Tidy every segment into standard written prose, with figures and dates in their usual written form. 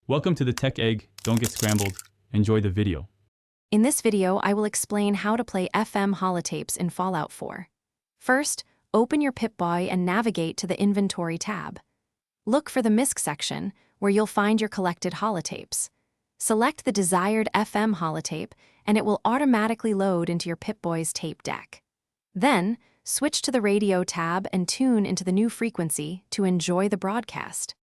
Welcome to the Tech Egg. Don't get scrambled. Enjoy the video. In this video, I will explain how to play FM Holotapes in Fallout 4. First, open your Pip-Boy and navigate to the Inventory tab. Look for the MISC section, where you'll find your collected holotapes. Select the desired FM holotape, and it will automatically load into your Pip-Boy's tape deck. Then, switch to the Radio tab and tune into the new frequency to enjoy the broadcast.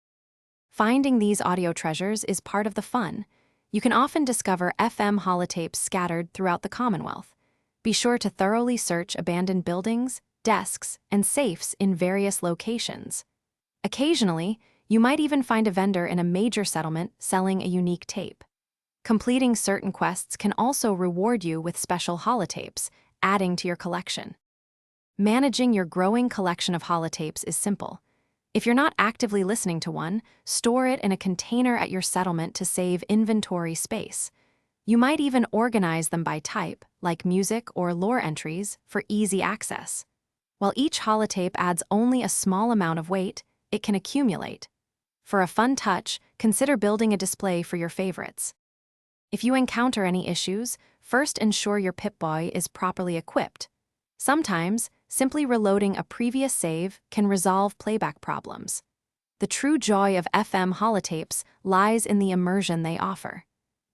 Finding these audio treasures is part of the fun. You can often discover FM holotapes scattered throughout the Commonwealth. Be sure to thoroughly search abandoned buildings, desks, and safes in various locations. Occasionally, you might even find a vendor in a major settlement selling a unique tape. Completing certain quests can also reward you with special holotapes, adding to your collection. Managing your growing collection of holotapes is simple. If you're not actively listening to one, store it in a container at your settlement to save inventory space. You might even organize them by type, like music or lore entries, for easy access. While each holotape adds only a small amount of weight, it can accumulate. For a fun touch, consider building a display for your favorites. If you encounter any issues, first ensure your Pip-Boy is properly equipped. Sometimes, simply reloading a previous save can resolve playback problems. The true joy of FM holotapes lies in the immersion they offer.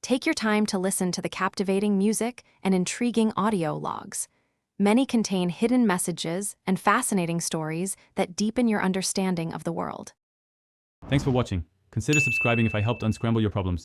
Take your time to listen to the captivating music and intriguing audio logs. Many contain hidden messages and fascinating stories that deepen your understanding of the world. Thanks for watching. Consider subscribing if I helped unscramble your problems.